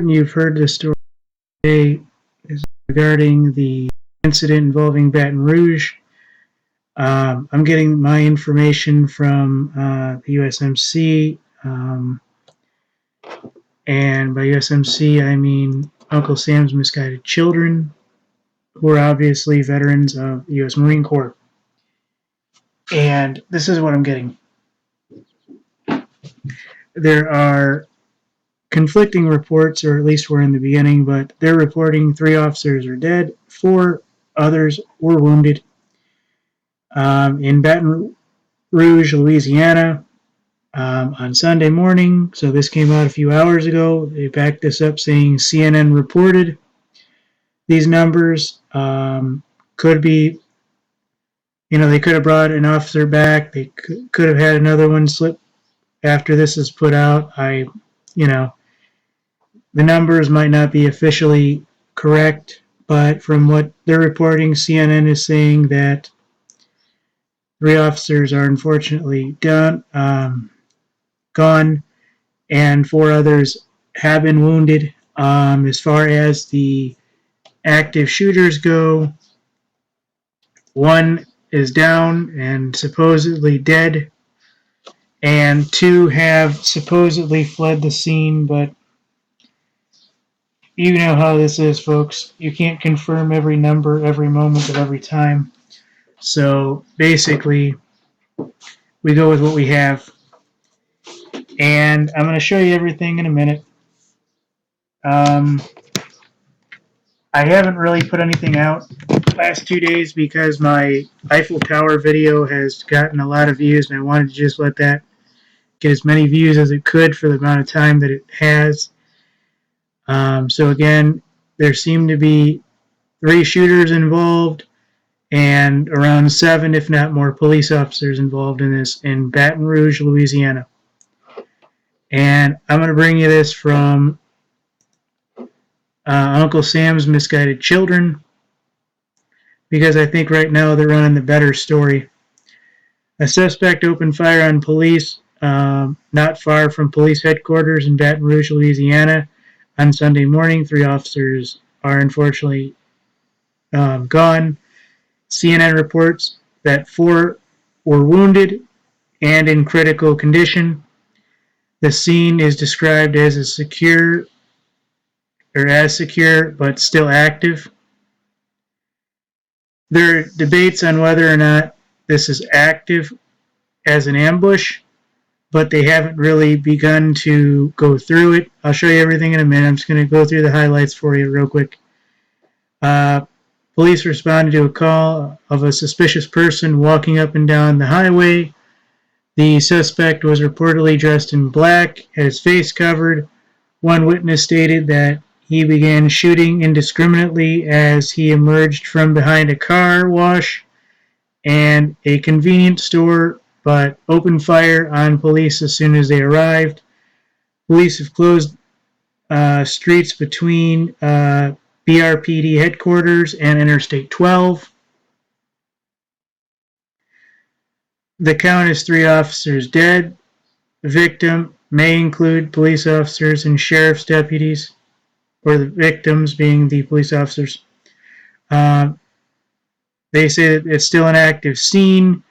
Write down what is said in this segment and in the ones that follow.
You've heard this story today is regarding the incident involving Baton Rouge. I'm getting my information from the USMC, and by USMC I mean Uncle Sam's Misguided Children, who are obviously veterans of the U.S. Marine Corps. And this is what I'm getting. There are conflicting reports, or at least were in the beginning, but they're reporting 3 officers are dead, 4 others were wounded. In Baton Rouge, Louisiana, on Sunday morning, so this came out a few hours ago, they backed this up saying CNN reported these numbers. Could be, they could have brought an officer back, they could have had another one slip after this is put out. The numbers might not be officially correct, but from what they're reporting, CNN is saying that 3 officers are unfortunately gone, and 4 others have been wounded. As far as the active shooters go, 1 is down and supposedly dead, and 2 have supposedly fled the scene, but you know how this is, folks. You can't confirm every number, every moment of every time. So basically, we go with what we have. And I'm going to show you everything in a minute. I haven't really put anything out the last 2 days because my Eiffel Tower video has gotten a lot of views, and I wanted to just let that get as many views as it could for the amount of time that it has. So again, there seem to be 3 shooters involved and around 7, if not more, police officers involved in this in Baton Rouge, Louisiana. And I'm going to bring you this from Uncle Sam's Misguided Children, because I think right now they're running the better story. A suspect opened fire on police not far from police headquarters in Baton Rouge, Louisiana on Sunday morning. 3 officers are unfortunately gone. CNN reports that 4 were wounded and in critical condition. The scene is described as secure, but still active. There are debates on whether or not this is active as an ambush, but they haven't really begun to go through it. I'll show you everything in a minute. I'm just going to go through the highlights for you real quick. Police responded to a call of a suspicious person walking up and down the highway. The suspect was reportedly dressed in black, had his face covered. One witness stated that he began shooting indiscriminately as he emerged from behind a car wash and a convenience store, but opened fire on police as soon as they arrived. Police have closed streets between BRPD headquarters and Interstate 12. The count is 3 officers dead. The victim may include police officers and sheriff's deputies, or the victims being the police officers. They say that it's still an active scene.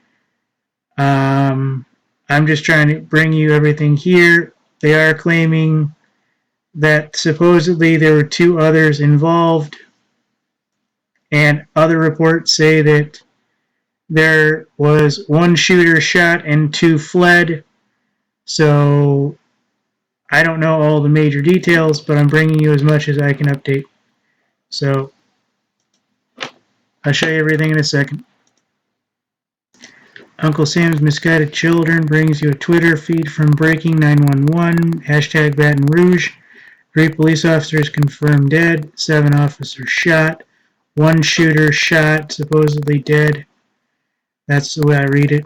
I'm just trying to bring you everything here. They are claiming that supposedly there were 2 others involved, and other reports say that there was 1 shooter shot and 2 fled. So I don't know all the major details, but I'm bringing you as much as I can update. So I'll show you everything in a second. Uncle Sam's Misguided Children brings you a Twitter feed from Breaking 911, hashtag Baton Rouge. 3 police officers confirmed dead, 7 officers shot, 1 shooter shot, supposedly dead. That's the way I read it.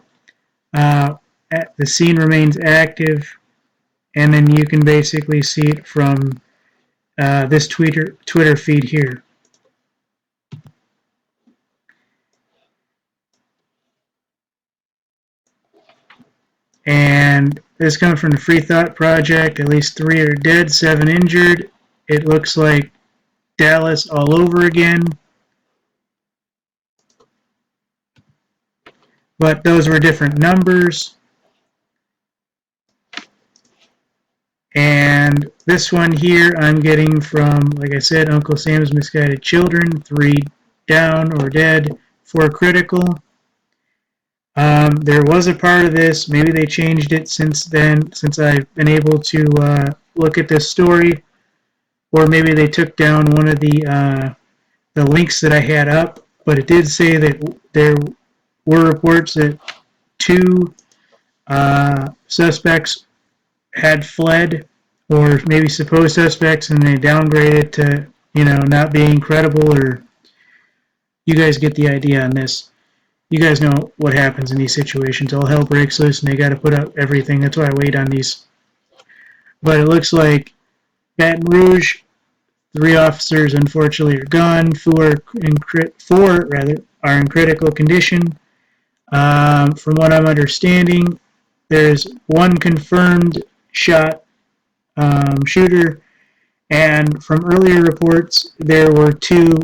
The scene remains active, and then you can basically see it from this Twitter feed here. And this comes from the Free Thought Project. At least 3 are dead, 7 injured. it looks like Dallas all over again. But those were different numbers. And this one here I'm getting from, like I said, Uncle Sam's Misguided Children, 3 down or dead, 4 critical. There was a part of this, maybe they changed it since then, since I've been able to look at this story, or maybe they took down one of the links that I had up, but it did say that there were reports that 2 suspects had fled, or maybe supposed suspects, and they downgraded to, not being credible, or you guys get the idea on this. You guys know what happens in these situations. All hell breaks loose, and they got to put up everything. That's why I wait on these. But it looks like Baton Rouge, 3 officers unfortunately are gone. 4 are in critical condition. From what I'm understanding, there's 1 confirmed shooter, and from earlier reports, there were 2,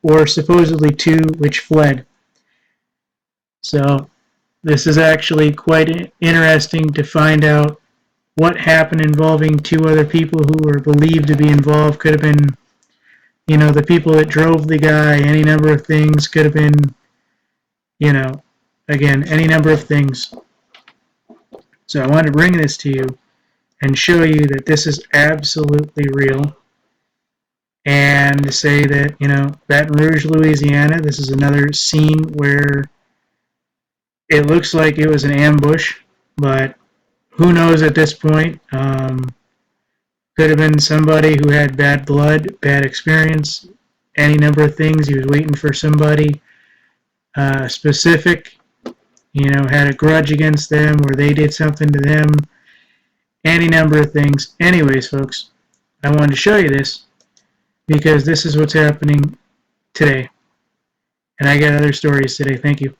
or supposedly 2, which fled. So this is actually quite interesting to find out what happened involving 2 other people who were believed to be involved. Could have been, the people that drove the guy, any number of things. Could have been, again, any number of things. So I wanted to bring this to you and show you that this is absolutely real. And to say that, Baton Rouge, Louisiana, this is another scene where it looks like it was an ambush, but who knows at this point. Could have been somebody who had bad blood, bad experience, any number of things. He was waiting for somebody specific, had a grudge against them, or they did something to them, any number of things. Anyways, folks, I wanted to show you this because this is what's happening today. And I got other stories today. Thank you.